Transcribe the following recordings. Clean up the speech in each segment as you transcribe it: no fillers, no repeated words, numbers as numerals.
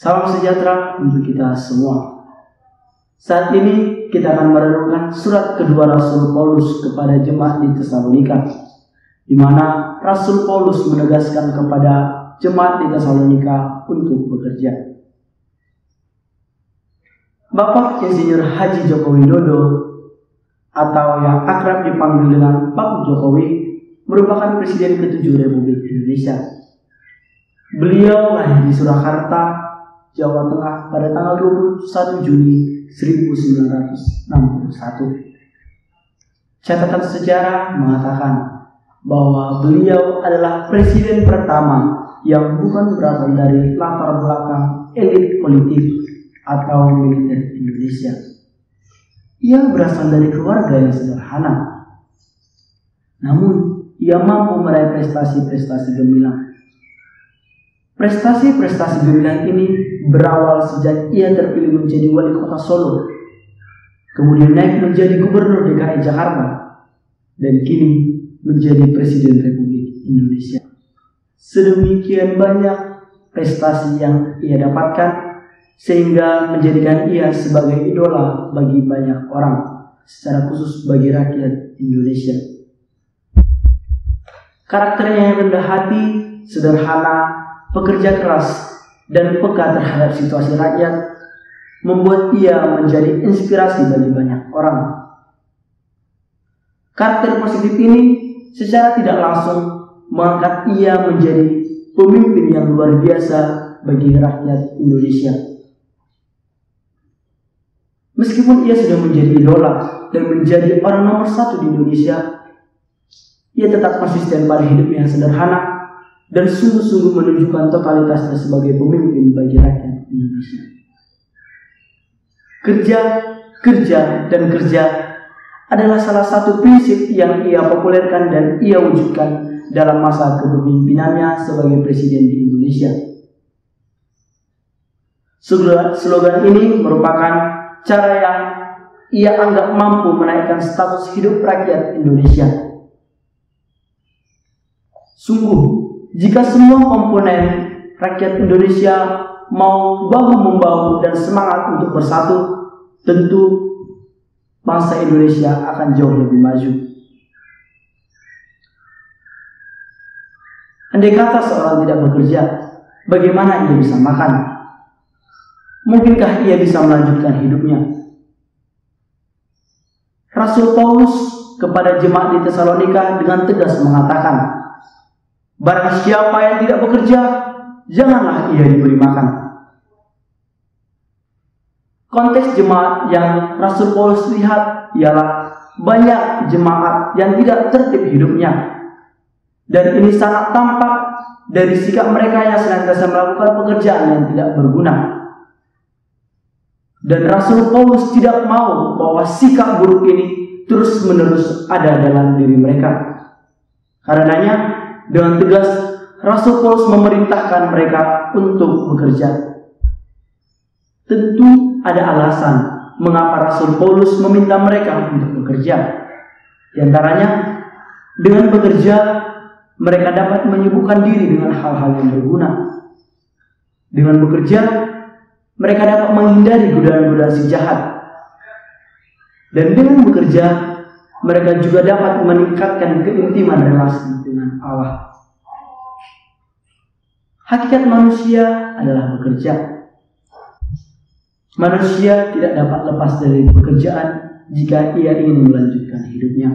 Salam sejahtera untuk kita semua. Saat ini kita akan merenungkan surat kedua Rasul Paulus kepada jemaat di Tesalonika, di mana Rasul Paulus menegaskan kepada jemaat di Tesalonika untuk bekerja. Bapak Insinyur Haji Joko Widodo atau yang akrab dipanggil dengan Pak Jokowi merupakan Presiden ke-7 Republik Indonesia. Beliau lahir di Surakarta, Jawa Tengah pada tanggal 21 Juni 1961. Catatan sejarah mengatakan bahwa beliau adalah presiden pertama yang bukan berasal dari latar belakang elit politik atau militer Indonesia. Ia berasal dari keluarga yang sederhana, namun ia mampu meraih prestasi-prestasi gemilang. Prestasi-prestasi gemilang ini berawal sejak ia terpilih menjadi wali kota Solo, kemudian naik menjadi gubernur DKI Jakarta, dan kini menjadi Presiden Republik Indonesia. Sedemikian banyak prestasi yang ia dapatkan sehingga menjadikan ia sebagai idola bagi banyak orang, secara khusus bagi rakyat Indonesia. Karakternya yang rendah hati, sederhana, pekerja keras, dan peka terhadap situasi rakyat membuat ia menjadi inspirasi bagi banyak orang. Karakter positif ini secara tidak langsung mengangkat ia menjadi pemimpin yang luar biasa bagi rakyat Indonesia. Meskipun ia sudah menjadi idola dan menjadi orang nomor 1 di Indonesia, ia tetap konsisten pada hidupnya yang sederhana dan sungguh-sungguh menunjukkan totalitasnya sebagai pemimpin bagi rakyat Indonesia. Kerja adalah salah satu prinsip yang ia populerkan dan ia wujudkan dalam masa kepemimpinannya sebagai presiden di Indonesia. Slogan ini merupakan cara yang ia anggap mampu menaikkan status hidup rakyat Indonesia. Sungguh, jika semua komponen rakyat Indonesia mau bahu-membahu dan semangat untuk bersatu, tentu bangsa Indonesia akan jauh lebih maju. Andai kata seorang tidak bekerja, bagaimana ia bisa makan? Mungkinkah ia bisa melanjutkan hidupnya? Rasul Paulus kepada jemaat di Tesalonika dengan tegas mengatakan, barang siapa yang tidak bekerja, janganlah ia diberi makan. Konteks jemaat yang Rasul Paulus lihat ialah banyak jemaat yang tidak tertib hidupnya. Dan ini sangat tampak dari sikap mereka yang senantiasa melakukan pekerjaan yang tidak berguna. Dan Rasul Paulus tidak mau bahwa sikap buruk ini terus-menerus ada dalam diri mereka. Karenanya, dengan tegas Rasul Paulus memerintahkan mereka untuk bekerja. Tentu ada alasan mengapa Rasul Paulus meminta mereka untuk bekerja. Di antaranya, dengan bekerja mereka dapat menyibukkan diri dengan hal-hal yang berguna. Dengan bekerja mereka dapat menghindari godaan-godaan si jahat. Dan dengan bekerja mereka juga dapat meningkatkan keintiman relasi dengan Allah. Hakikat manusia adalah bekerja. Manusia tidak dapat lepas dari pekerjaan jika ia ingin melanjutkan hidupnya.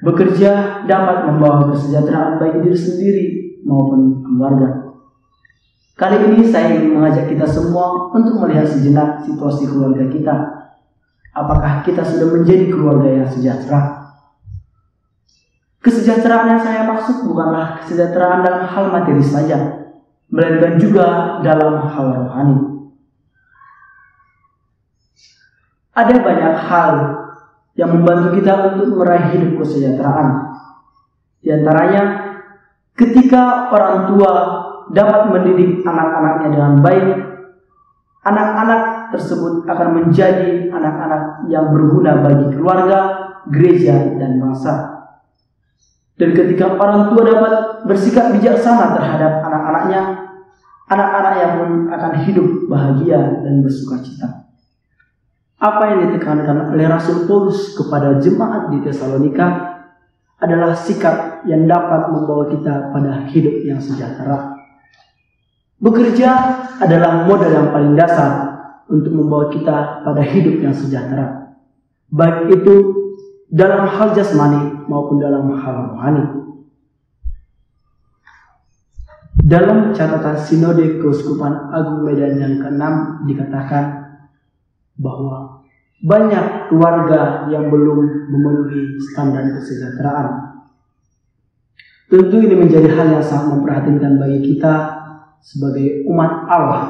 Bekerja dapat membawa kesejahteraan bagi diri sendiri maupun keluarga. Kali ini saya ingin mengajak kita semua untuk melihat sejenak situasi keluarga kita. Apakah kita sudah menjadi keluarga yang sejahtera? Kesejahteraan yang saya maksud bukanlah kesejahteraan dalam hal materi saja, melainkan juga dalam hal rohani. Ada banyak hal yang membantu kita untuk meraih hidup kesejahteraan. Di antaranya, ketika orang tua dapat mendidik anak-anaknya dengan baik, anak-anak tersebut akan menjadi anak-anak yang berguna bagi keluarga, gereja, dan bangsa. Dan ketika orang tua dapat bersikap bijaksana terhadap anak-anaknya, anak-anaknya pun akan hidup bahagia dan bersukacita. Apa yang ditekankan oleh Rasul Paulus kepada jemaat di Tesalonika adalah sikap yang dapat membawa kita pada hidup yang sejahtera. Bekerja adalah modal yang paling dasar untuk membawa kita pada hidup yang sejahtera, baik itu dalam hal jasmani maupun dalam hal rohani. Dalam catatan Sinode Keuskupan Agung Medan yang ke-6 dikatakan bahwa banyak keluarga yang belum memenuhi standar kesejahteraan. Tentu ini menjadi hal yang sangat memprihatinkan bagi kita sebagai umat Allah.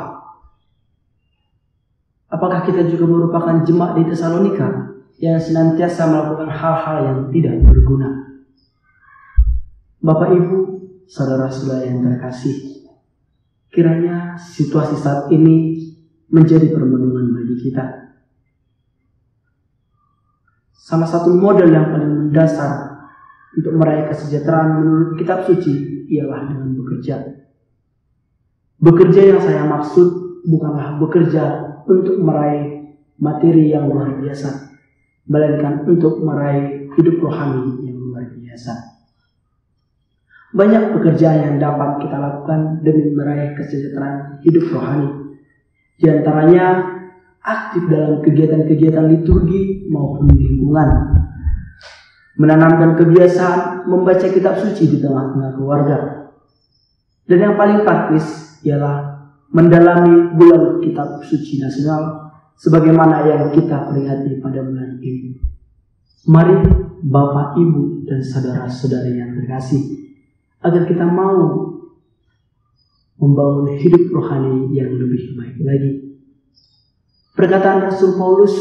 Apakah kita juga merupakan jemaat di Tesalonika yang senantiasa melakukan hal-hal yang tidak berguna? Bapak Ibu, saudara-saudara yang terkasih, kiranya situasi saat ini menjadi permenungan bagi kita. Salah satu modal yang paling mendasar untuk meraih kesejahteraan menurut kitab suci ialah dengan bekerja. Bekerja yang saya maksud bukanlah bekerja untuk meraih materi yang luar biasa, melainkan untuk meraih hidup rohani yang luar biasa. Banyak pekerjaan yang dapat kita lakukan demi meraih kesejahteraan hidup rohani. Di antaranya aktif dalam kegiatan-kegiatan liturgi maupun lingkungan, menanamkan kebiasaan membaca kitab suci di tengah-tengah keluarga, dan yang paling praktis ialah mendalami bulan kitab suci nasional sebagaimana yang kita peringati pada bulan ini. Mari Bapak, Ibu, dan saudara-saudari yang terkasih, agar kita mau membangun hidup rohani yang lebih baik lagi. Perkataan Rasul Paulus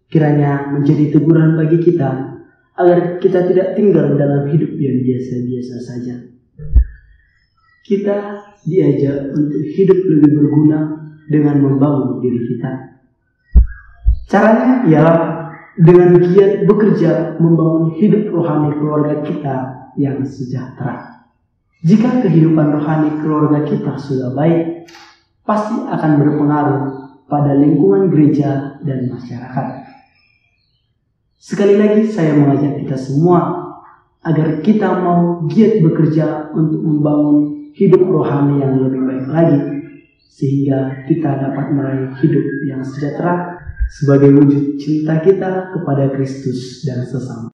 kiranya menjadi teguran bagi kita agar kita tidak tinggal dalam hidup yang biasa-biasa saja. Kita diajak untuk hidup lebih berguna dengan membangun diri kita. Caranya ialah dengan giat bekerja membangun hidup rohani keluarga kita yang sejahtera. Jika kehidupan rohani keluarga kita sudah baik, pasti akan berpengaruh pada lingkungan gereja dan masyarakat. Sekali lagi saya mengajak kita semua agar kita mau giat bekerja untuk membangun hidup rohani yang lebih baik lagi, sehingga kita dapat meraih hidup yang sejahtera sebagai wujud cinta kita kepada Kristus dan sesama.